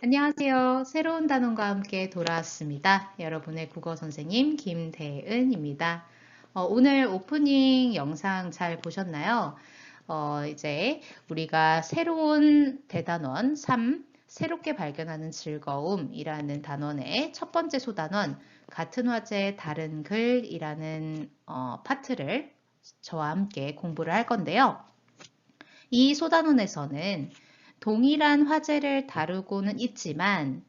안녕하세요. 새로운 단원과 함께 돌아왔습니다. 여러분의 국어 선생님 김대은입니다. 오늘 오프닝 영상 잘 보셨나요? 이제 우리가 새로운 대단원 3, 새롭게 발견하는 즐거움이라는 단원의 첫 번째 소단원, 같은 화제 다른 글이라는 파트를 저와 함께 공부를 할 건데요. 이 소단원에서는 동일한 화제를 다루고는 있지만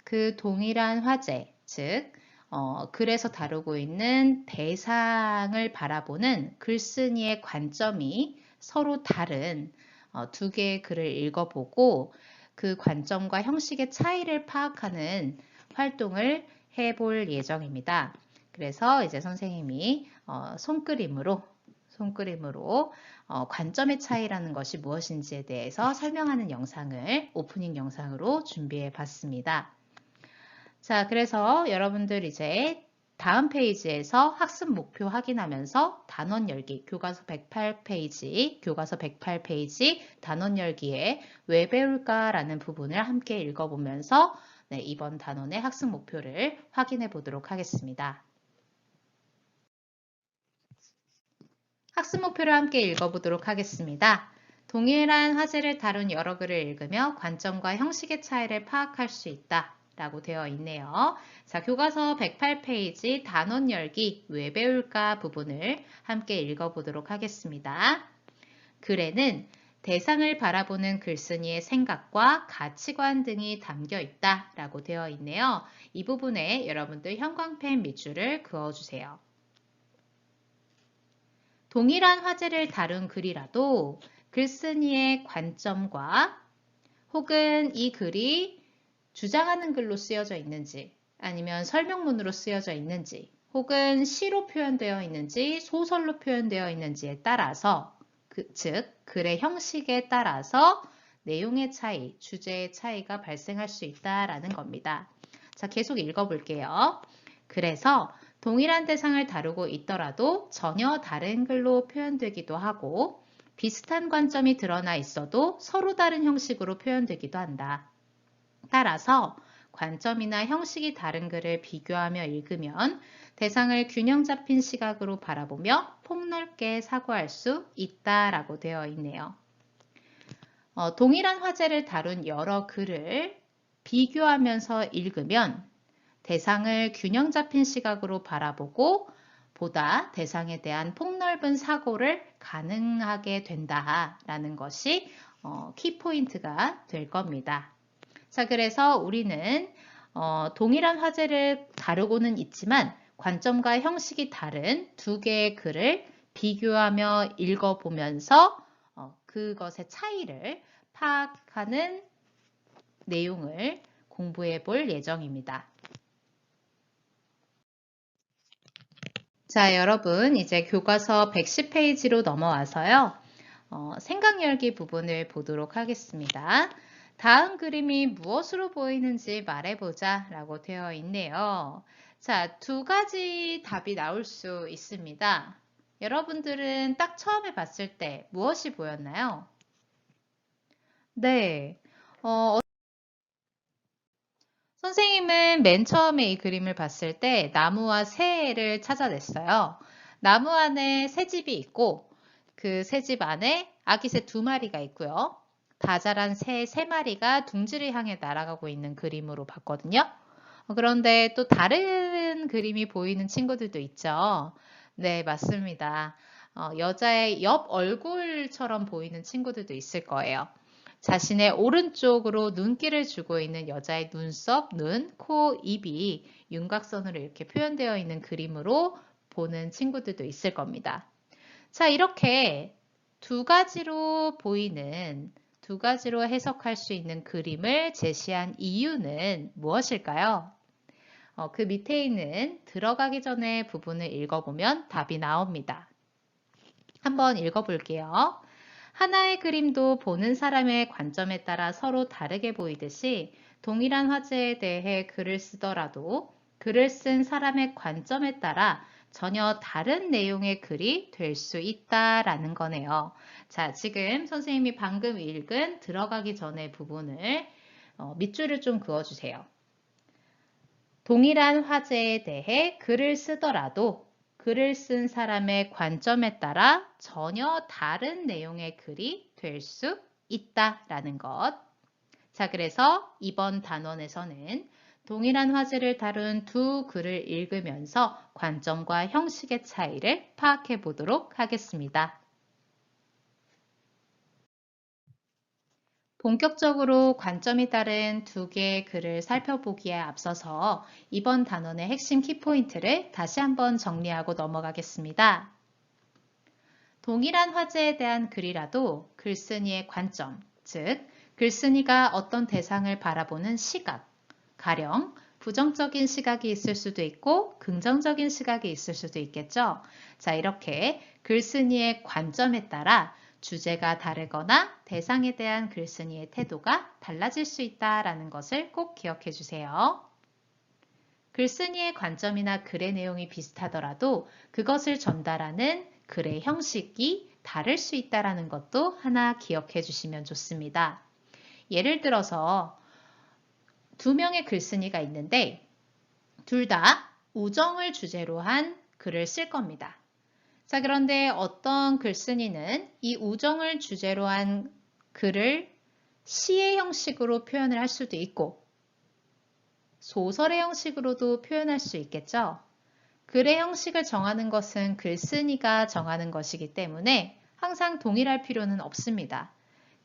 그 동일한 화제, 즉 글에서 다루고 있는 대상을 바라보는 글쓴이의 관점이 서로 다른 두 개의 글을 읽어보고 그 관점과 형식의 차이를 파악하는 활동을 해볼 예정입니다. 그래서 이제 선생님이 손그림으로 관점의 차이라는 것이 무엇인지에 대해서 설명하는 영상을 오프닝 영상으로 준비해 봤습니다. 자, 그래서 여러분들 이제 다음 페이지에서 학습 목표 확인하면서 단원 열기, 교과서 108페이지 단원 열기에 왜 배울까 라는 부분을 함께 읽어보면서 이번 단원의 학습 목표를 확인해 보도록 하겠습니다. 학습 목표를 함께 읽어보도록 하겠습니다. 동일한 화제를 다룬 여러 글을 읽으며 관점과 형식의 차이를 파악할 수 있다 라고 되어 있네요. 자, 교과서 108페이지 단원 열기 왜 배울까 부분을 함께 읽어보도록 하겠습니다. 글에는 대상을 바라보는 글쓴이의 생각과 가치관 등이 담겨 있다 라고 되어 있네요. 이 부분에 여러분들 형광펜 밑줄을 그어주세요. 동일한 화제를 다룬 글이라도 글쓴이의 관점과 혹은 이 글이 주장하는 글로 쓰여져 있는지 아니면 설명문으로 쓰여져 있는지 혹은 시로 표현되어 있는지 소설로 표현되어 있는지에 따라서 즉 글의 형식에 따라서 내용의 차이, 주제의 차이가 발생할 수 있다라는 겁니다. 자, 계속 읽어볼게요. 그래서 동일한 대상을 다루고 있더라도 전혀 다른 글로 표현되기도 하고 비슷한 관점이 드러나 있어도 서로 다른 형식으로 표현되기도 한다. 따라서 관점이나 형식이 다른 글을 비교하며 읽으면 대상을 균형 잡힌 시각으로 바라보며 폭넓게 사고할 수 있다라고 되어 있네요. 동일한 화제를 다룬 여러 글을 비교하면서 읽으면 대상을 균형 잡힌 시각으로 바라보고 보다 대상에 대한 폭넓은 사고를 가능하게 된다라는 것이 키포인트가 될 겁니다. 자, 그래서 우리는 동일한 화제를 다루고는 있지만 관점과 형식이 다른 두 개의 글을 비교하며 읽어보면서 그것의 차이를 파악하는 내용을 공부해 볼 예정입니다. 자, 여러분 이제 교과서 110페이지로 넘어와서요. 생각 열기 부분을 보도록 하겠습니다. 다음 그림이 무엇으로 보이는지 말해보자 라고 되어 있네요. 자, 두 가지 답이 나올 수 있습니다. 여러분들은 딱 처음에 봤을 때 무엇이 보였나요? 네. 선생님은 맨 처음에 이 그림을 봤을 때 나무와 새를 찾아냈어요. 나무 안에 새집이 있고 그 새집 안에 아기 새 2마리가 있고요. 다 자란 새 3마리가 둥지를 향해 날아가고 있는 그림으로 봤거든요. 그런데 또 다른 그림이 보이는 친구들도 있죠. 네, 맞습니다. 여자의 옆 얼굴처럼 보이는 친구들도 있을 거예요. 자신의 오른쪽으로 눈길을 주고 있는 여자의 눈썹, 눈, 코, 입이 윤곽선으로 이렇게 표현되어 있는 그림으로 보는 친구들도 있을 겁니다. 자, 이렇게 두 가지로 해석할 수 있는 그림을 제시한 이유는 무엇일까요? 그 밑에 있는 들어가기 전에 부분을 읽어보면 답이 나옵니다. 한번 읽어볼게요. 하나의 그림도 보는 사람의 관점에 따라 서로 다르게 보이듯이 동일한 화제에 대해 글을 쓰더라도 글을 쓴 사람의 관점에 따라 전혀 다른 내용의 글이 될 수 있다라는 거네요. 자, 지금 선생님이 방금 읽은 들어가기 전의 부분을 밑줄을 좀 그어주세요. 동일한 화제에 대해 글을 쓰더라도 글을 쓴 사람의 관점에 따라 전혀 다른 내용의 글이 될 수 있다라는 것. 자, 그래서 이번 단원에서는 동일한 화제를 다룬 두 글을 읽으면서 관점과 형식의 차이를 파악해 보도록 하겠습니다. 본격적으로 관점이 다른 두 개의 글을 살펴보기에 앞서서 이번 단원의 핵심 키포인트를 다시 한번 정리하고 넘어가겠습니다. 동일한 화제에 대한 글이라도 글쓴이의 관점, 즉 글쓴이가 어떤 대상을 바라보는 시각, 가령 부정적인 시각이 있을 수도 있고 긍정적인 시각이 있을 수도 있겠죠. 자, 이렇게 글쓴이의 관점에 따라 주제가 다르거나 대상에 대한 글쓴이의 태도가 달라질 수 있다는 것을 꼭 기억해 주세요. 글쓴이의 관점이나 글의 내용이 비슷하더라도 그것을 전달하는 글의 형식이 다를 수 있다는 것도 하나 기억해 주시면 좋습니다. 예를 들어서 두 명의 글쓴이가 있는데 둘 다 우정을 주제로 한 글을 쓸 겁니다. 자, 그런데 어떤 글쓴이는 이 우정을 주제로 한 글을 시의 형식으로 표현을 할 수도 있고 소설의 형식으로도 표현할 수 있겠죠. 글의 형식을 정하는 것은 글쓴이가 정하는 것이기 때문에 항상 동일할 필요는 없습니다.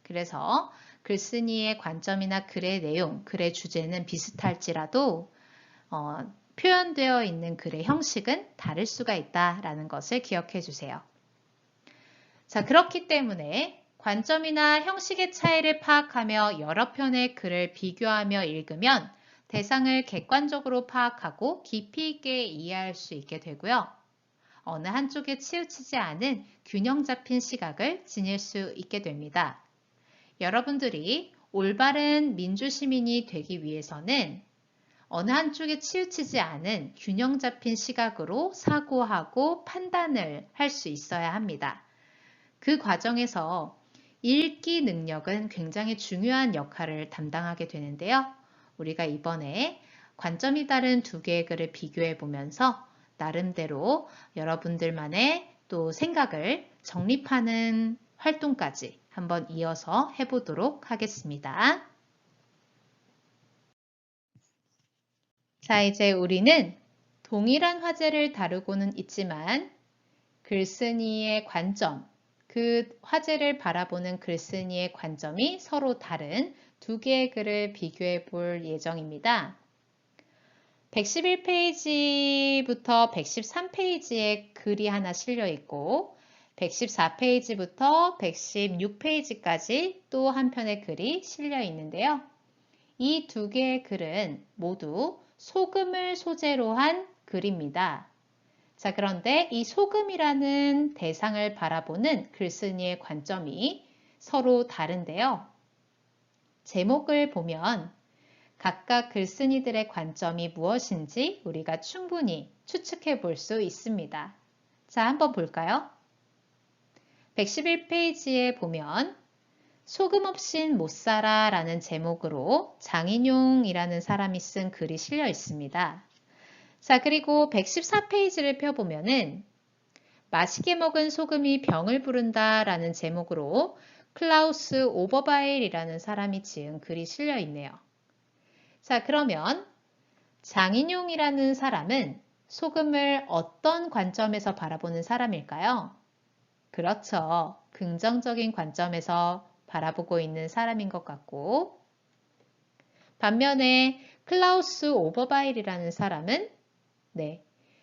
그래서 글쓴이의 관점이나 글의 내용, 글의 주제는 비슷할지라도 표현되어 있는 글의 형식은 다를 수가 있다는 것을 기억해 주세요. 자, 그렇기 때문에 관점이나 형식의 차이를 파악하며 여러 편의 글을 비교하며 읽으면 대상을 객관적으로 파악하고 깊이 있게 이해할 수 있게 되고요. 어느 한쪽에 치우치지 않은 균형 잡힌 시각을 지닐 수 있게 됩니다. 여러분들이 올바른 민주시민이 되기 위해서는 어느 한쪽에 치우치지 않은 균형 잡힌 시각으로 사고하고 판단을 할 수 있어야 합니다. 그 과정에서 읽기 능력은 굉장히 중요한 역할을 담당하게 되는데요. 우리가 이번에 관점이 다른 두 개의 글을 비교해 보면서 나름대로 여러분들만의 또 생각을 정립하는 활동까지 한번 이어서 해보도록 하겠습니다. 자, 이제 우리는 동일한 화제를 다루고는 있지만 글쓴이의 관점, 그 화제를 바라보는 글쓴이의 관점이 서로 다른 두 개의 글을 비교해 볼 예정입니다. 111페이지부터 113페이지에 글이 하나 실려 있고 114페이지부터 116페이지까지 또 한 편의 글이 실려 있는데요. 이 두 개의 글은 모두 소금을 소재로 한 글입니다. 자, 그런데 이 소금이라는 대상을 바라보는 글쓴이의 관점이 서로 다른데요. 제목을 보면 각각 글쓴이들의 관점이 무엇인지 우리가 충분히 추측해 볼 수 있습니다. 자, 한번 볼까요? 111페이지에 보면 소금 없인 못 살아 라는 제목으로 장인용이라는 사람이 쓴 글이 실려 있습니다. 자, 그리고 114페이지를 펴보면은 맛있게 먹은 소금이 병을 부른다 라는 제목으로 클라우스 오버바일이라는 사람이 지은 글이 실려 있네요. 자, 그러면 장인용이라는 사람은 소금을 어떤 관점에서 바라보는 사람일까요? 그렇죠. 긍정적인 관점에서 바라보고 있는 사람인 것 같고, 반면에 클라우스 오버바일이라는 사람은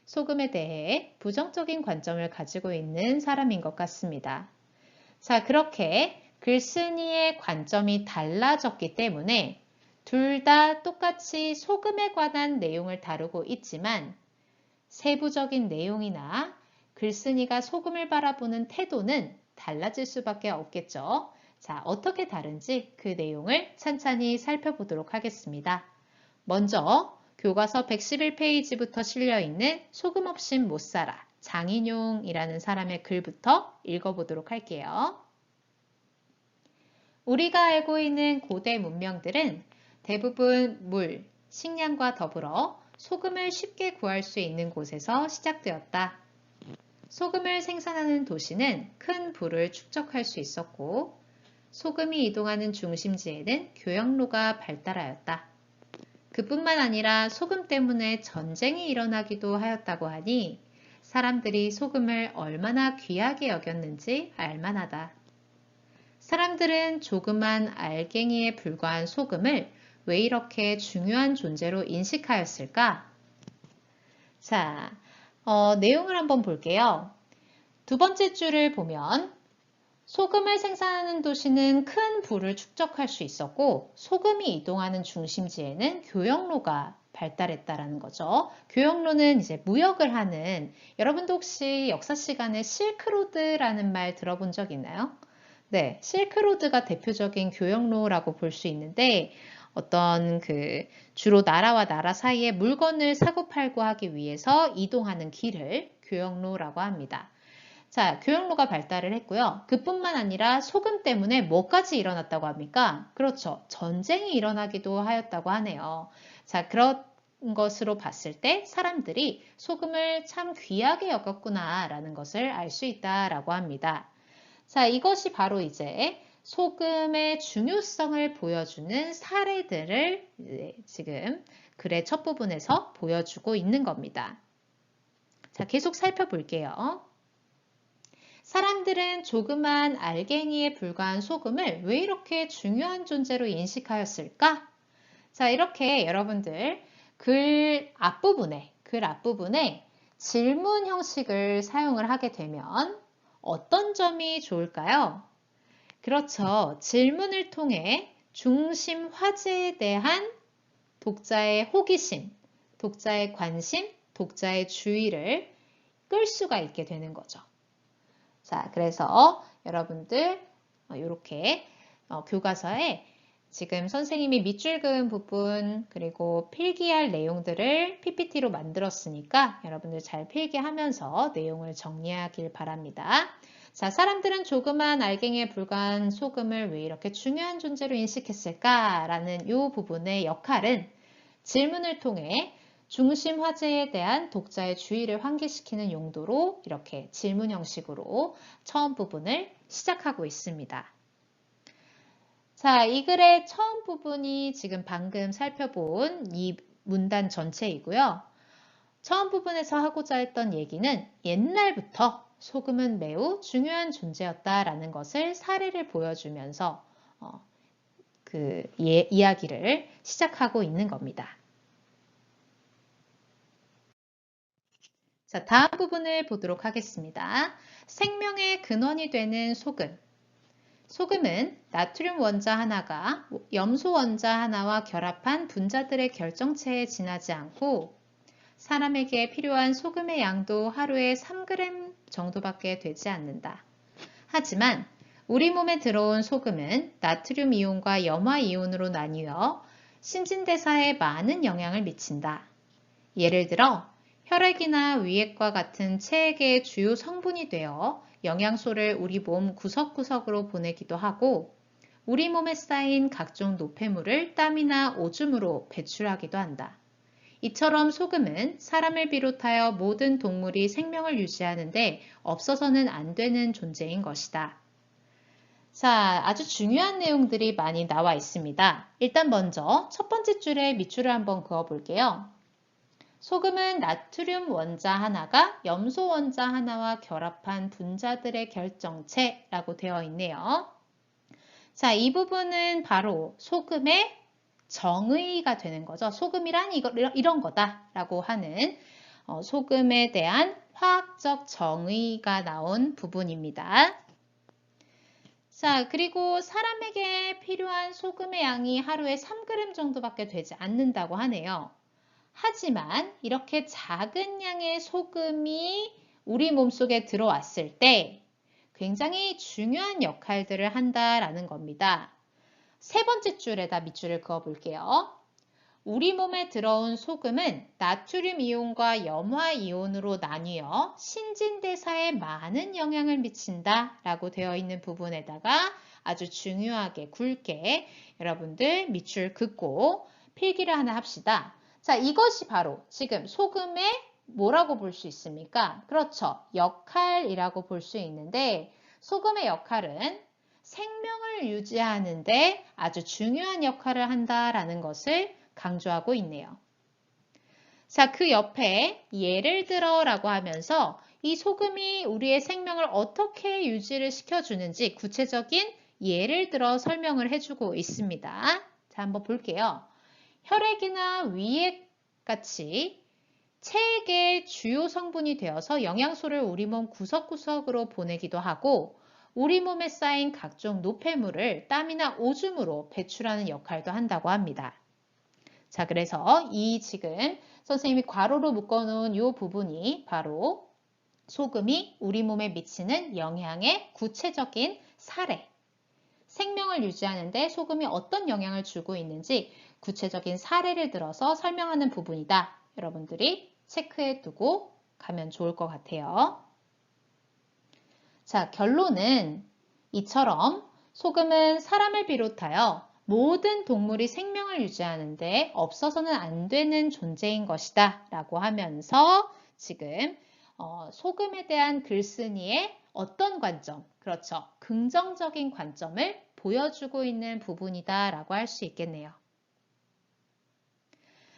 소금에 대해 부정적인 관점을 가지고 있는 사람인 것 같습니다. 자, 그렇게 글쓴이의 관점이 달라졌기 때문에 둘 다 똑같이 소금에 관한 내용을 다루고 있지만 세부적인 내용이나 글쓴이가 소금을 바라보는 태도는 달라질 수밖에 없겠죠. 자, 어떻게 다른지 그 내용을 찬찬히 살펴보도록 하겠습니다. 먼저 교과서 111페이지부터 실려있는 소금 없인 못 살아 장인용이라는 사람의 글부터 읽어보도록 할게요. 우리가 알고 있는 고대 문명들은 대부분 물, 식량과 더불어 소금을 쉽게 구할 수 있는 곳에서 시작되었다. 소금을 생산하는 도시는 큰 부를 축적할 수 있었고, 소금이 이동하는 중심지에는 교역로가 발달하였다. 그뿐만 아니라 소금 때문에 전쟁이 일어나기도 하였다고 하니 사람들이 소금을 얼마나 귀하게 여겼는지 알만하다. 사람들은 조그만 알갱이에 불과한 소금을 왜 이렇게 중요한 존재로 인식하였을까? 자, 내용을 한번 볼게요. 두 번째 줄을 보면 소금을 생산하는 도시는 큰 부를 축적할 수 있었고 소금이 이동하는 중심지에는 교역로가 발달했다라는 거죠. 교역로는 이제 무역을 하는, 여러분도 혹시 역사 시간에 실크로드라는 말 들어본 적 있나요? 네, 실크로드가 대표적인 교역로라고 볼 수 있는데 어떤 주로 나라와 나라 사이에 물건을 사고팔고 하기 위해서 이동하는 길을 교역로라고 합니다. 자, 교역로가 발달을 했고요. 그뿐만 아니라 소금 때문에 뭐까지 일어났다고 합니까? 그렇죠. 전쟁이 일어나기도 하였다고 하네요. 자, 그런 것으로 봤을 때 사람들이 소금을 참 귀하게 여겼구나라는 것을 알 수 있다라고 합니다. 자, 이것이 바로 이제 소금의 중요성을 보여주는 사례들을 지금 글의 첫 부분에서 보여주고 있는 겁니다. 자, 계속 살펴볼게요. 사람들은 조그만 알갱이에 불과한 소금을 왜 이렇게 중요한 존재로 인식하였을까? 자, 이렇게 여러분들 글 앞부분에 질문 형식을 사용을 하게 되면 어떤 점이 좋을까요? 그렇죠. 질문을 통해 중심 화제에 대한 독자의 호기심, 독자의 관심, 독자의 주의를 끌 수가 있게 되는 거죠. 자, 그래서 여러분들 이렇게 교과서에 지금 선생님이 밑줄 그은 부분 그리고 필기할 내용들을 PPT로 만들었으니까 여러분들 잘 필기하면서 내용을 정리하길 바랍니다. 자, 사람들은 조그만 알갱이에 불과한 소금을 왜 이렇게 중요한 존재로 인식했을까라는 이 부분의 역할은 질문을 통해 중심 화제에 대한 독자의 주의를 환기시키는 용도로 이렇게 질문 형식으로 처음 부분을 시작하고 있습니다. 자, 이 글의 처음 부분이 지금 방금 살펴본 이 문단 전체이고요. 처음 부분에서 하고자 했던 얘기는 옛날부터 소금은 매우 중요한 존재였다라는 것을 사례를 보여주면서 이야기를 시작하고 있는 겁니다. 자, 다음 부분을 보도록 하겠습니다. 생명의 근원이 되는 소금. 소금은 나트륨 원자 하나가 염소 원자 하나와 결합한 분자들의 결정체에 지나지 않고 사람에게 필요한 소금의 양도 하루에 3g 정도밖에 되지 않는다. 하지만 우리 몸에 들어온 소금은 나트륨 이온과 염화 이온으로 나뉘어 신진대사에 많은 영향을 미친다. 예를 들어 혈액이나 위액과 같은 체액의 주요 성분이 되어 영양소를 우리 몸 구석구석으로 보내기도 하고 우리 몸에 쌓인 각종 노폐물을 땀이나 오줌으로 배출하기도 한다. 이처럼 소금은 사람을 비롯하여 모든 동물이 생명을 유지하는데 없어서는 안 되는 존재인 것이다. 자, 아주 중요한 내용들이 많이 나와 있습니다. 일단 먼저 첫 번째 줄에 밑줄을 한번 그어 볼게요. 소금은 나트륨 원자 하나가 염소 원자 하나와 결합한 분자들의 결정체라고 되어 있네요. 자, 이 부분은 바로 소금의 정의가 되는 거죠. 소금이란 이런 거다라고 하는 소금에 대한 화학적 정의가 나온 부분입니다. 자, 그리고 사람에게 필요한 소금의 양이 하루에 3g 정도밖에 되지 않는다고 하네요. 하지만 이렇게 작은 양의 소금이 우리 몸속에 들어왔을 때 굉장히 중요한 역할들을 한다라는 겁니다. 세 번째 줄에다 밑줄을 그어 볼게요. 우리 몸에 들어온 소금은 나트륨 이온과 염화 이온으로 나뉘어 신진대사에 많은 영향을 미친다 라고 되어 있는 부분에다가 아주 중요하게 굵게 여러분들 밑줄 긋고 필기를 하나 합시다. 자, 이것이 바로 지금 소금의 뭐라고 볼 수 있습니까? 그렇죠. 역할이라고 볼 수 있는데 소금의 역할은 생명을 유지하는데 아주 중요한 역할을 한다라는 것을 강조하고 있네요. 자, 그 옆에 예를 들어 라고 하면서 이 소금이 우리의 생명을 어떻게 유지를 시켜주는지 구체적인 예를 들어 설명을 해주고 있습니다. 자, 한번 볼게요. 혈액이나 위액 같이 체액의 주요 성분이 되어서 영양소를 우리 몸 구석구석으로 보내기도 하고 우리 몸에 쌓인 각종 노폐물을 땀이나 오줌으로 배출하는 역할도 한다고 합니다. 자, 그래서 이 지금 선생님이 괄호로 묶어놓은 이 부분이 바로 소금이 우리 몸에 미치는 영향의 구체적인 사례. 생명을 유지하는데 소금이 어떤 영향을 주고 있는지 구체적인 사례를 들어서 설명하는 부분이다. 여러분들이 체크해 두고 가면 좋을 것 같아요. 자, 결론은 이처럼 소금은 사람을 비롯하여 모든 동물이 생명을 유지하는데 없어서는 안 되는 존재인 것이다 라고 하면서 지금 소금에 대한 글쓴이의 어떤 관점, 그렇죠. 긍정적인 관점을 보여주고 있는 부분이다 라고 할 수 있겠네요.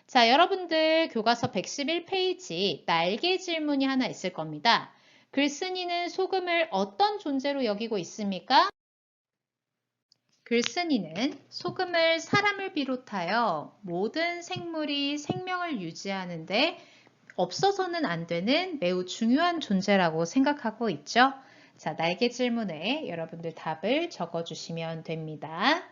자, 여러분들 교과서 111페이지 날개 질문이 하나 있을 겁니다. 글쓴이는 소금을 어떤 존재로 여기고 있습니까? 글쓴이는 소금을 사람을 비롯하여 모든 생물이 생명을 유지하는데 없어서는 안 되는 매우 중요한 존재라고 생각하고 있죠. 자, 날개 질문에 여러분들 답을 적어주시면 됩니다.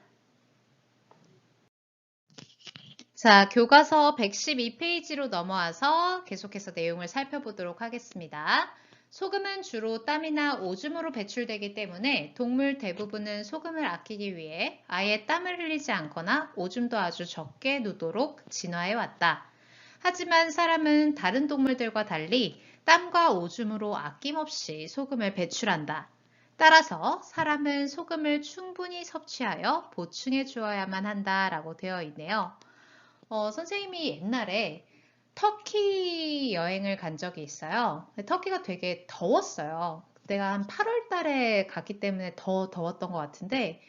자, 교과서 112페이지로 넘어와서 계속해서 내용을 살펴보도록 하겠습니다. 소금은 주로 땀이나 오줌으로 배출되기 때문에 동물 대부분은 소금을 아끼기 위해 아예 땀을 흘리지 않거나 오줌도 아주 적게 누도록 진화해 왔다. 하지만 사람은 다른 동물들과 달리 땀과 오줌으로 아낌없이 소금을 배출한다. 따라서 사람은 소금을 충분히 섭취하여 보충해 주어야만 한다라고 되어 있네요. 선생님이 옛날에 터키 여행을 간 적이 있어요. 터키가 되게 더웠어요. 내가 한 8월 달에 갔기 때문에 더 더웠던 것 같은데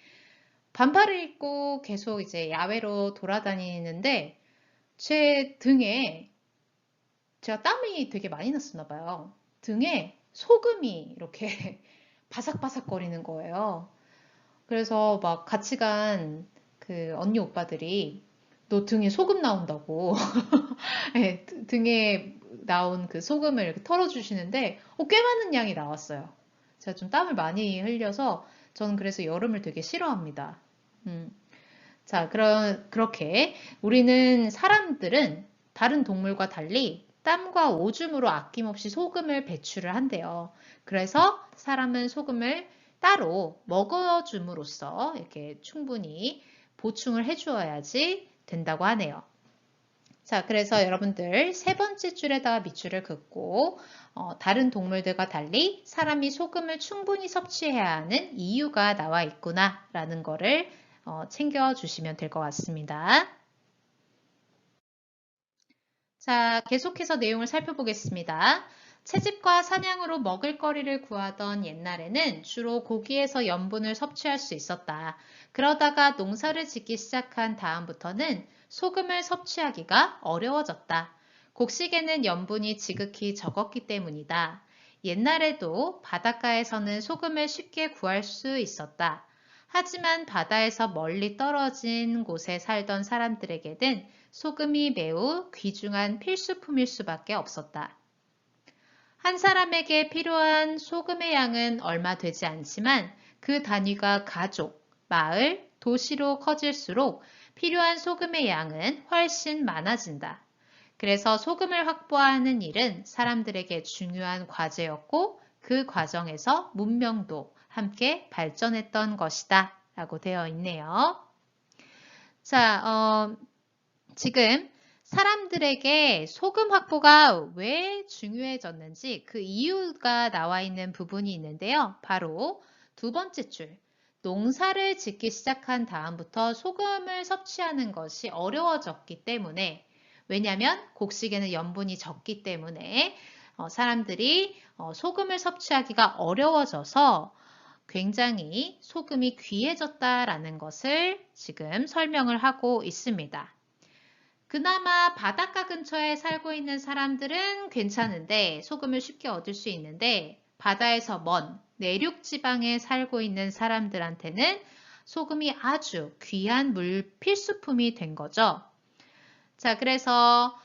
반팔을 입고 계속 이제 야외로 돌아다니는데 제 등에 제가 땀이 되게 많이 났었나 봐요. 등에 소금이 이렇게 바삭바삭거리는 거예요. 그래서 막 같이 간 그 언니 오빠들이 너 등에 소금 나온다고 네, 등에 나온 그 소금을 이렇게 털어주시는데 꽤 많은 양이 나왔어요. 제가 좀 땀을 많이 흘려서 저는 그래서 여름을 되게 싫어합니다. 자, 그렇게 우리는 사람들은 다른 동물과 달리 땀과 오줌으로 아낌없이 소금을 배출을 한대요. 그래서 사람은 소금을 따로 먹어줌으로써 이렇게 충분히 보충을 해주어야지 된다고 하네요. 자, 그래서 여러분들 세 번째 줄에다가 밑줄을 긋고 다른 동물들과 달리 사람이 소금을 충분히 섭취해야 하는 이유가 나와 있구나 라는 거를 챙겨주시면 될 것 같습니다. 자, 계속해서 내용을 살펴보겠습니다. 채집과 사냥으로 먹을거리를 구하던 옛날에는 주로 고기에서 염분을 섭취할 수 있었다. 그러다가 농사를 짓기 시작한 다음부터는 소금을 섭취하기가 어려워졌다. 곡식에는 염분이 지극히 적었기 때문이다. 옛날에도 바닷가에서는 소금을 쉽게 구할 수 있었다. 하지만 바다에서 멀리 떨어진 곳에 살던 사람들에게는 소금이 매우 귀중한 필수품일 수밖에 없었다. 한 사람에게 필요한 소금의 양은 얼마 되지 않지만 그 단위가 가족, 마을, 도시로 커질수록 필요한 소금의 양은 훨씬 많아진다. 그래서 소금을 확보하는 일은 사람들에게 중요한 과제였고 그 과정에서 문명도 함께 발전했던 것이다 라고 되어 있네요. 자, 지금 사람들에게 소금 확보가 왜 중요해졌는지 그 이유가 나와 있는 부분이 있는데요. 바로 두 번째 줄. 농사를 짓기 시작한 다음부터 소금을 섭취하는 것이 어려워졌기 때문에, 왜냐하면 곡식에는 염분이 적기 때문에 사람들이 소금을 섭취하기가 어려워져서 굉장히 소금이 귀해졌다라는 것을 지금 설명을 하고 있습니다. 그나마 바닷가 근처에 살고 있는 사람들은 괜찮은데 소금을 쉽게 얻을 수 있는데, 바다에서 먼 내륙 지방에 살고 있는 사람들한테는 소금이 아주 귀한 필수품이 된 거죠. 자, 그래서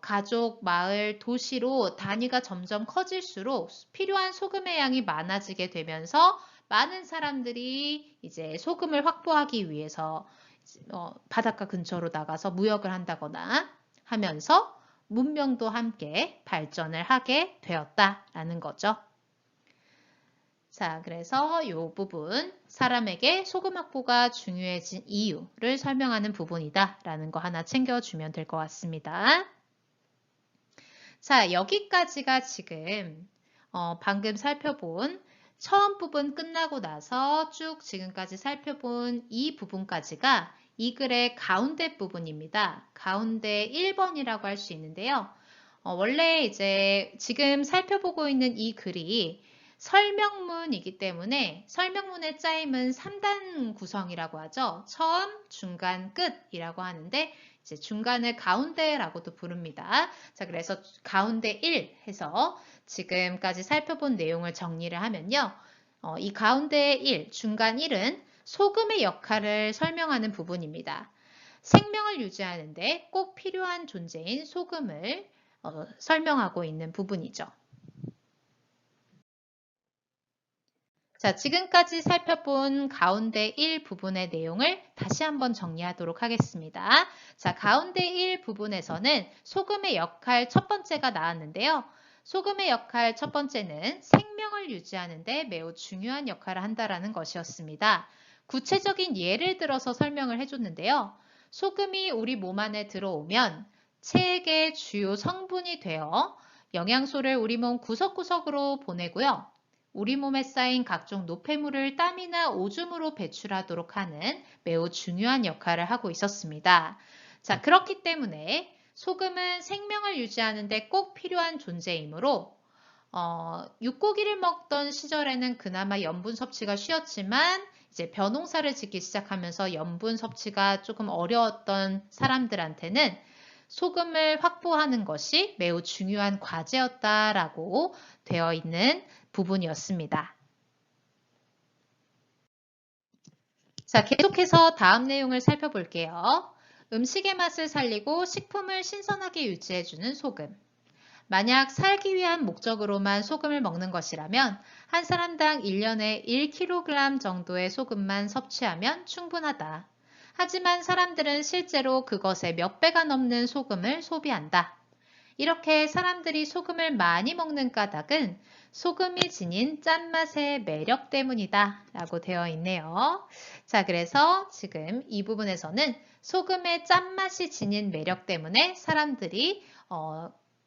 가족, 마을, 도시로 단위가 점점 커질수록 필요한 소금의 양이 많아지게 되면서 많은 사람들이 이제 소금을 확보하기 위해서 바닷가 근처로 나가서 무역을 한다거나 하면서 문명도 함께 발전을 하게 되었다라는 거죠. 자, 그래서 이 부분, 사람에게 소금 확보가 중요해진 이유를 설명하는 부분이다 라는 거 하나 챙겨주면 될 것 같습니다. 자, 여기까지가 지금 방금 살펴본 처음 부분 끝나고 나서 쭉 지금까지 살펴본 이 부분까지가 이 글의 가운데 부분입니다. 가운데 1번이라고 할 수 있는데요. 원래 이제 지금 살펴보고 있는 이 글이 설명문이기 때문에 설명문의 짜임은 3단 구성이라고 하죠. 처음, 중간, 끝이라고 하는데 이제 중간을 가운데라고도 부릅니다. 자, 그래서 가운데 1 해서 지금까지 살펴본 내용을 정리를 하면요. 이 가운데 1, 중간 1은 소금의 역할을 설명하는 부분입니다. 생명을 유지하는데 꼭 필요한 존재인 소금을 설명하고 있는 부분이죠. 자, 지금까지 살펴본 가운데 1 부분의 내용을 다시 한번 정리하도록 하겠습니다. 자, 가운데 1 부분에서는 소금의 역할 첫 번째가 나왔는데요. 소금의 역할 첫 번째는 생명을 유지하는 데 매우 중요한 역할을 한다는 것이었습니다. 구체적인 예를 들어서 설명을 해줬는데요. 소금이 우리 몸 안에 들어오면 체액의 주요 성분이 되어 영양소를 우리 몸 구석구석으로 보내고요. 우리 몸에 쌓인 각종 노폐물을 땀이나 오줌으로 배출하도록 하는 매우 중요한 역할을 하고 있었습니다. 자, 그렇기 때문에 소금은 생명을 유지하는 데 꼭 필요한 존재이므로 육고기를 먹던 시절에는 그나마 염분 섭취가 쉬웠지만 이제 벼농사를 짓기 시작하면서 염분 섭취가 조금 어려웠던 사람들한테는 소금을 확보하는 것이 매우 중요한 과제였다라고 되어 있는 부분이었습니다. 자, 계속해서 다음 내용을 살펴볼게요. 음식의 맛을 살리고 식품을 신선하게 유지해주는 소금. 만약 살기 위한 목적으로만 소금을 먹는 것이라면 한 사람당 1년에 1kg 정도의 소금만 섭취하면 충분하다. 하지만 사람들은 실제로 그것의 몇 배가 넘는 소금을 소비한다. 이렇게 사람들이 소금을 많이 먹는 까닭은 소금이 지닌 짠맛의 매력 때문이다 라고 되어 있네요. 자, 그래서 지금 이 부분에서는 소금의 짠맛이 지닌 매력 때문에 사람들이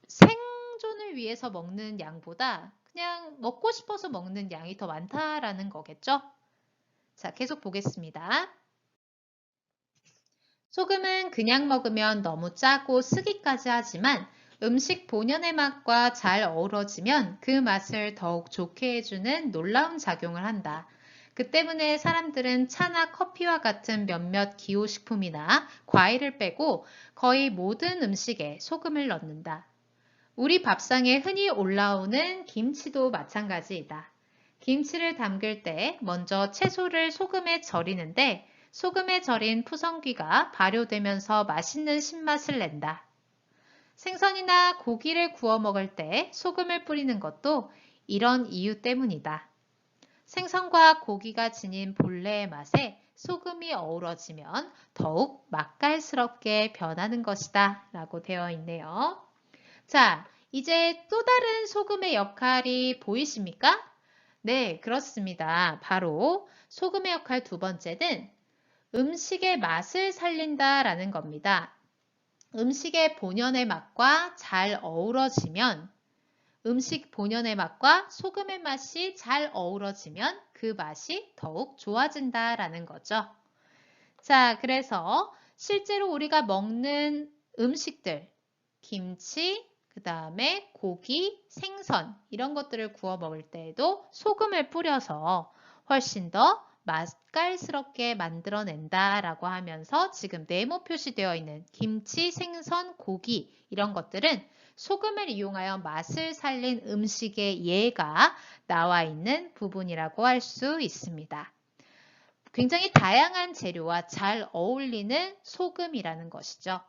생존을 위해서 먹는 양보다 그냥 먹고 싶어서 먹는 양이 더 많다라는 거겠죠? 자, 계속 보겠습니다. 소금은 그냥 먹으면 너무 짜고 쓰기까지 하지만 음식 본연의 맛과 잘 어우러지면 그 맛을 더욱 좋게 해주는 놀라운 작용을 한다. 그 때문에 사람들은 차나 커피와 같은 몇몇 기호식품이나 과일을 빼고 거의 모든 음식에 소금을 넣는다. 우리 밥상에 흔히 올라오는 김치도 마찬가지이다. 김치를 담글 때 먼저 채소를 소금에 절이는데 소금에 절인 푸성귀가 발효되면서 맛있는 신맛을 낸다. 생선이나 고기를 구워 먹을 때 소금을 뿌리는 것도 이런 이유 때문이다. 생선과 고기가 지닌 본래의 맛에 소금이 어우러지면 더욱 맛깔스럽게 변하는 것이다 라고 되어 있네요. 자, 이제 또 다른 소금의 역할이 보이십니까? 네, 그렇습니다. 바로 소금의 역할 두 번째는 음식의 맛을 살린다라는 겁니다. 음식의 본연의 맛과 잘 어우러지면 음식 본연의 맛과 소금의 맛이 잘 어우러지면 그 맛이 더욱 좋아진다라는 거죠. 자, 그래서 실제로 우리가 먹는 음식들, 김치, 그 다음에 고기, 생선 이런 것들을 구워 먹을 때에도 소금을 뿌려서 훨씬 더 맛깔스럽게 만들어낸다라고 하면서 지금 네모 표시되어 있는 김치, 생선, 고기 이런 것들은 소금을 이용하여 맛을 살린 음식의 예가 나와 있는 부분이라고 할 수 있습니다. 굉장히 다양한 재료와 잘 어울리는 소금이라는 것이죠.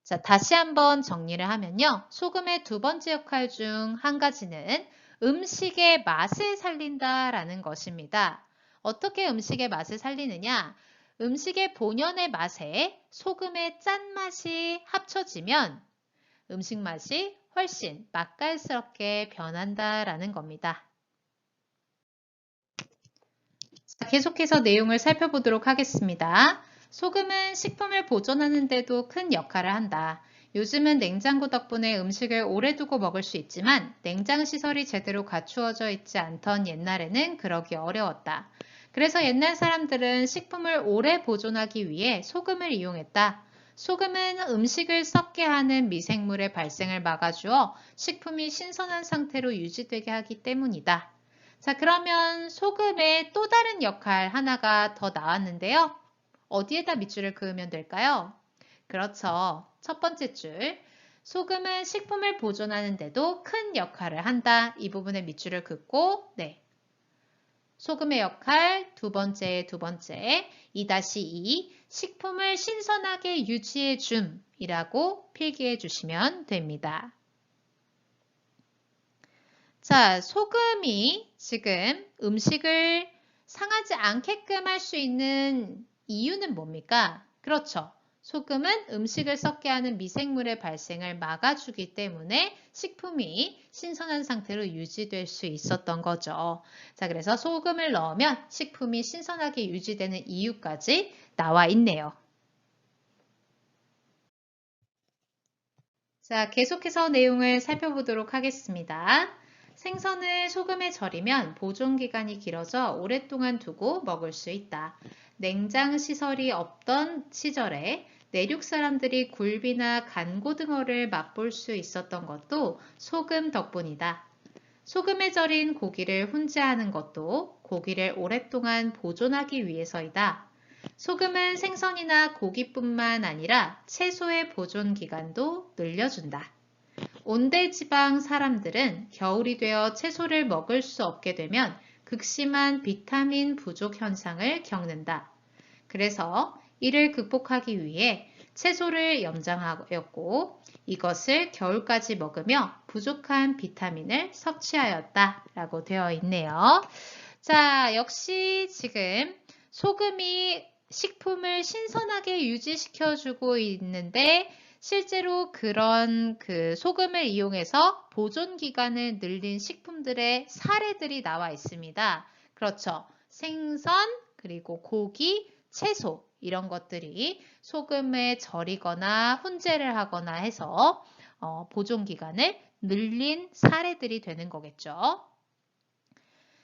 자, 다시 한번 정리를 하면요. 소금의 두 번째 역할 중 한 가지는 음식의 맛을 살린다라는 것입니다. 어떻게 음식의 맛을 살리느냐? 음식의 본연의 맛에 소금의 짠맛이 합쳐지면 음식 맛이 훨씬 맛깔스럽게 변한다라는 겁니다. 자, 계속해서 내용을 살펴보도록 하겠습니다. 소금은 식품을 보존하는 데도 큰 역할을 한다. 요즘은 냉장고 덕분에 음식을 오래 두고 먹을 수 있지만 냉장 시설이 제대로 갖추어져 있지 않던 옛날에는 그러기 어려웠다. 그래서 옛날 사람들은 식품을 오래 보존하기 위해 소금을 이용했다. 소금은 음식을 썩게 하는 미생물의 발생을 막아주어 식품이 신선한 상태로 유지되게 하기 때문이다. 자, 그러면 소금의 또 다른 역할 하나가 더 나왔는데요. 어디에다 밑줄을 그으면 될까요? 그렇죠. 첫 번째 줄. 소금은 식품을 보존하는데도 큰 역할을 한다. 이 부분에 밑줄을 긋고, 네. 소금의 역할 두 번째 2-2 식품을 신선하게 유지해 줌이라고 필기해 주시면 됩니다. 자, 소금이 지금 음식을 상하지 않게끔 할 수 있는 이유는 뭡니까? 그렇죠. 소금은 음식을 썩게 하는 미생물의 발생을 막아주기 때문에 식품이 신선한 상태로 유지될 수 있었던 거죠. 자, 그래서 소금을 넣으면 식품이 신선하게 유지되는 이유까지 나와 있네요. 자, 계속해서 내용을 살펴보도록 하겠습니다. 생선을 소금에 절이면 보존 기간이 길어져 오랫동안 두고 먹을 수 있다. 냉장 시설이 없던 시절에 내륙 사람들이 굴비나 간고등어를 맛볼 수 있었던 것도 소금 덕분이다. 소금에 절인 고기를 훈제하는 것도 고기를 오랫동안 보존하기 위해서이다. 소금은 생선이나 고기뿐만 아니라 채소의 보존 기간도 늘려준다. 온대지방 사람들은 겨울이 되어 채소를 먹을 수 없게 되면 극심한 비타민 부족 현상을 겪는다. 그래서 이를 극복하기 위해 채소를 염장하였고 이것을 겨울까지 먹으며 부족한 비타민을 섭취하였다라고 되어 있네요. 자, 역시 지금 소금이 식품을 신선하게 유지시켜주고 있는데 실제로 그런 그 소금을 이용해서 보존 기간을 늘린 식품들의 사례들이 나와 있습니다. 그렇죠. 생선, 그리고 고기, 채소 이런 것들이 소금에 절이거나 훈제를 하거나 해서 보존 기간을 늘린 사례들이 되는 거겠죠.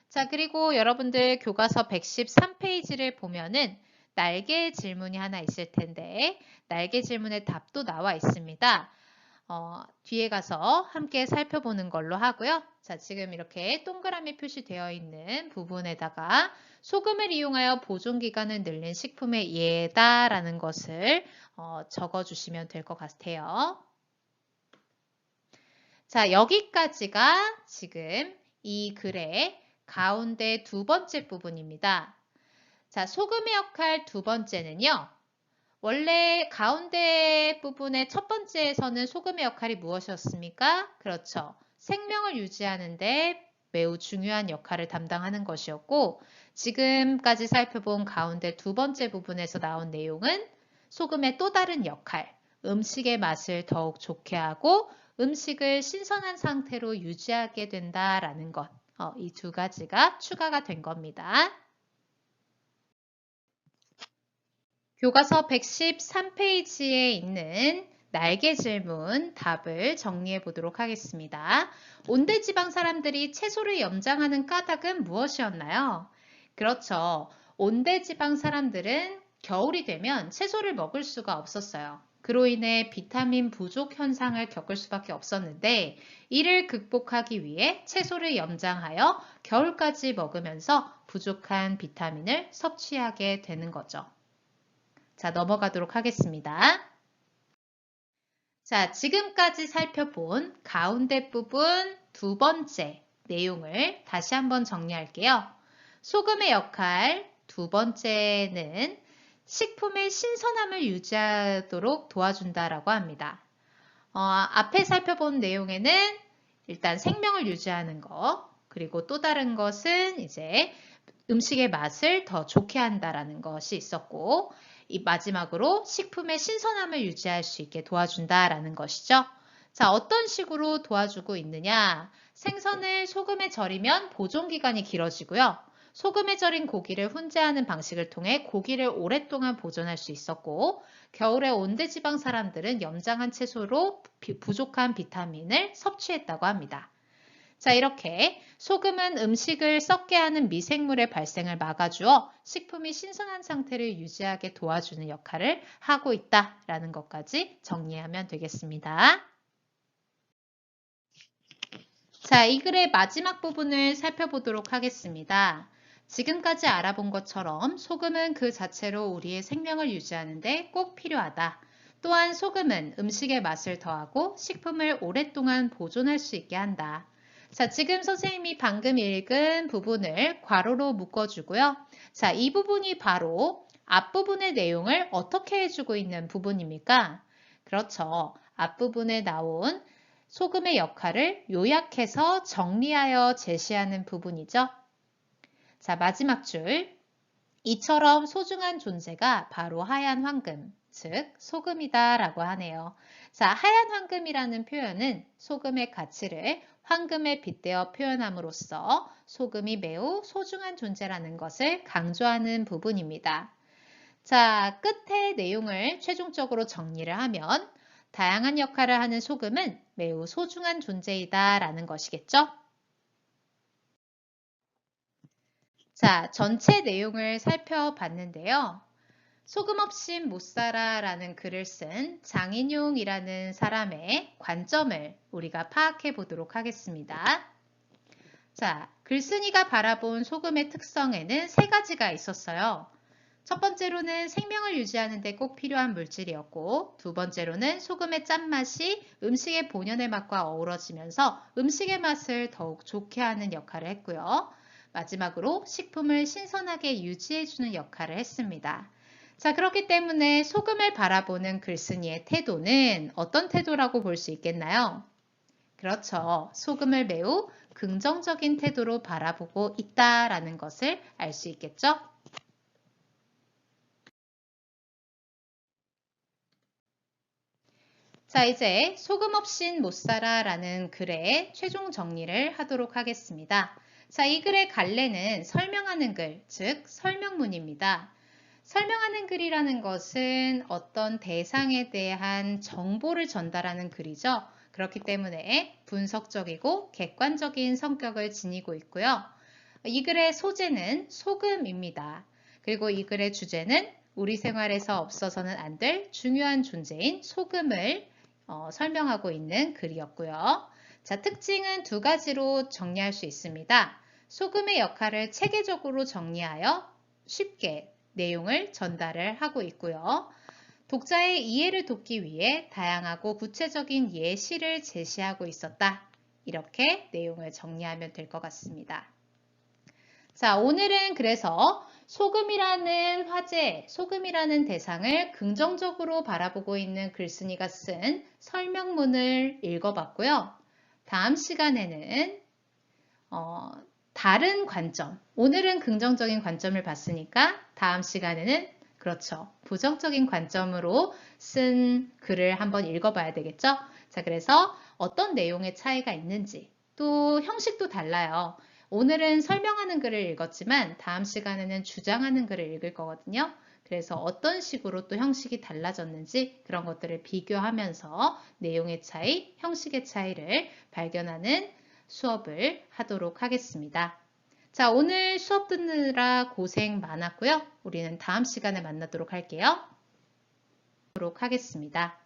자, 그리고 여러분들 교과서 113페이지를 보면은 날개 질문이 하나 있을 텐데 날개 질문의 답도 나와 있습니다. 뒤에 가서 함께 살펴보는 걸로 하고요. 자, 지금 이렇게 동그라미 표시되어 있는 부분에다가 소금을 이용하여 보존 기간을 늘린 식품의 예다라는 것을 적어주시면 될 것 같아요. 자, 여기까지가 지금 이 글의 가운데 두 번째 부분입니다. 자, 소금의 역할 두 번째는요. 원래 가운데 부분의 첫 번째에서는 소금의 역할이 무엇이었습니까? 그렇죠. 생명을 유지하는데 매우 중요한 역할을 담당하는 것이었고 지금까지 살펴본 가운데 두 번째 부분에서 나온 내용은 소금의 또 다른 역할, 음식의 맛을 더욱 좋게 하고 음식을 신선한 상태로 유지하게 된다라는 것. 이 두 가지가 추가가 된 겁니다. 교과서 113페이지에 있는 날개 질문 답을 정리해 보도록 하겠습니다. 온대지방 사람들이 채소를 염장하는 까닭은 무엇이었나요? 그렇죠. 온대지방 사람들은 겨울이 되면 채소를 먹을 수가 없었어요. 그로 인해 비타민 부족 현상을 겪을 수밖에 없었는데 이를 극복하기 위해 채소를 염장하여 겨울까지 먹으면서 부족한 비타민을 섭취하게 되는 거죠. 자, 넘어가도록 하겠습니다. 자, 지금까지 살펴본 가운데 부분 두 번째 내용을 다시 한번 정리할게요. 소금의 역할 두 번째는 식품의 신선함을 유지하도록 도와준다라고 합니다. 앞에 살펴본 내용에는 일단 생명을 유지하는 거, 그리고 또 다른 것은 이제 음식의 맛을 더 좋게 한다라는 것이 있었고, 이 마지막으로 식품의 신선함을 유지할 수 있게 도와준다라는 것이죠. 자, 어떤 식으로 도와주고 있느냐? 생선을 소금에 절이면 보존기간이 길어지고요. 소금에 절인 고기를 훈제하는 방식을 통해 고기를 오랫동안 보존할 수 있었고, 겨울에 온대지방 사람들은 염장한 채소로 부족한 비타민을 섭취했다고 합니다. 자, 이렇게 소금은 음식을 썩게 하는 미생물의 발생을 막아주어 식품이 신선한 상태를 유지하게 도와주는 역할을 하고 있다라는 것까지 정리하면 되겠습니다. 자, 이 글의 마지막 부분을 살펴보도록 하겠습니다. 지금까지 알아본 것처럼 소금은 그 자체로 우리의 생명을 유지하는 데 꼭 필요하다. 또한 소금은 음식의 맛을 더하고 식품을 오랫동안 보존할 수 있게 한다. 자, 지금 선생님이 방금 읽은 부분을 괄호로 묶어주고요. 자, 이 부분이 바로 앞부분의 내용을 어떻게 해주고 있는 부분입니까? 그렇죠. 앞부분에 나온 소금의 역할을 요약해서 정리하여 제시하는 부분이죠. 자, 마지막 줄. 이처럼 소중한 존재가 바로 하얀 황금, 즉 소금이다 라고 하네요. 자, 하얀 황금이라는 표현은 소금의 가치를 황금에 빗대어 표현함으로써 소금이 매우 소중한 존재라는 것을 강조하는 부분입니다. 자, 끝에 내용을 최종적으로 정리를 하면 다양한 역할을 하는 소금은 매우 소중한 존재이다 라는 것이겠죠? 자, 전체 내용을 살펴봤는데요. 소금 없인 못 살아 라는 글을 쓴 장인용이라는 사람의 관점을 우리가 파악해 보도록 하겠습니다. 자, 글쓴이가 바라본 소금의 특성에는 세 가지가 있었어요. 첫 번째로는 생명을 유지하는 데 꼭 필요한 물질이었고, 두 번째로는 소금의 짠맛이 음식의 본연의 맛과 어우러지면서 음식의 맛을 더욱 좋게 하는 역할을 했고요. 마지막으로 식품을 신선하게 유지해주는 역할을 했습니다. 자, 그렇기 때문에 소금을 바라보는 글쓴이의 태도는 어떤 태도라고 볼 수 있겠나요? 그렇죠. 소금을 매우 긍정적인 태도로 바라보고 있다라는 것을 알 수 있겠죠? 자, 이제 소금 없인 못 살아 라는 글의 최종 정리를 하도록 하겠습니다. 자, 이 글의 갈래는 설명하는 글, 즉 설명문입니다. 설명하는 글이라는 것은 어떤 대상에 대한 정보를 전달하는 글이죠. 그렇기 때문에 분석적이고 객관적인 성격을 지니고 있고요. 이 글의 소재는 소금입니다. 그리고 이 글의 주제는 우리 생활에서 없어서는 안 될 중요한 존재인 소금을 설명하고 있는 글이었고요. 자, 특징은 두 가지로 정리할 수 있습니다. 소금의 역할을 체계적으로 정리하여 쉽게 내용을 전달을 하고 있고요. 독자의 이해를 돕기 위해 다양하고 구체적인 예시를 제시하고 있었다. 이렇게 내용을 정리하면 될 것 같습니다. 자, 오늘은 그래서 소금이라는 화제, 소금이라는 대상을 긍정적으로 바라보고 있는 글쓴이가 쓴 설명문을 읽어봤고요. 다음 시간에는 다른 관점, 오늘은 긍정적인 관점을 봤으니까 다음 시간에는 그렇죠. 부정적인 관점으로 쓴 글을 한번 읽어봐야 되겠죠? 자, 그래서 어떤 내용의 차이가 있는지, 또 형식도 달라요. 오늘은 설명하는 글을 읽었지만 다음 시간에는 주장하는 글을 읽을 거거든요. 그래서 어떤 식으로 또 형식이 달라졌는지 그런 것들을 비교하면서 내용의 차이, 형식의 차이를 발견하는 수업을 하도록 하겠습니다. 자, 오늘 수업 듣느라 고생 많았고요. 우리는 다음 시간에 만나도록 할게요. 하겠습니다.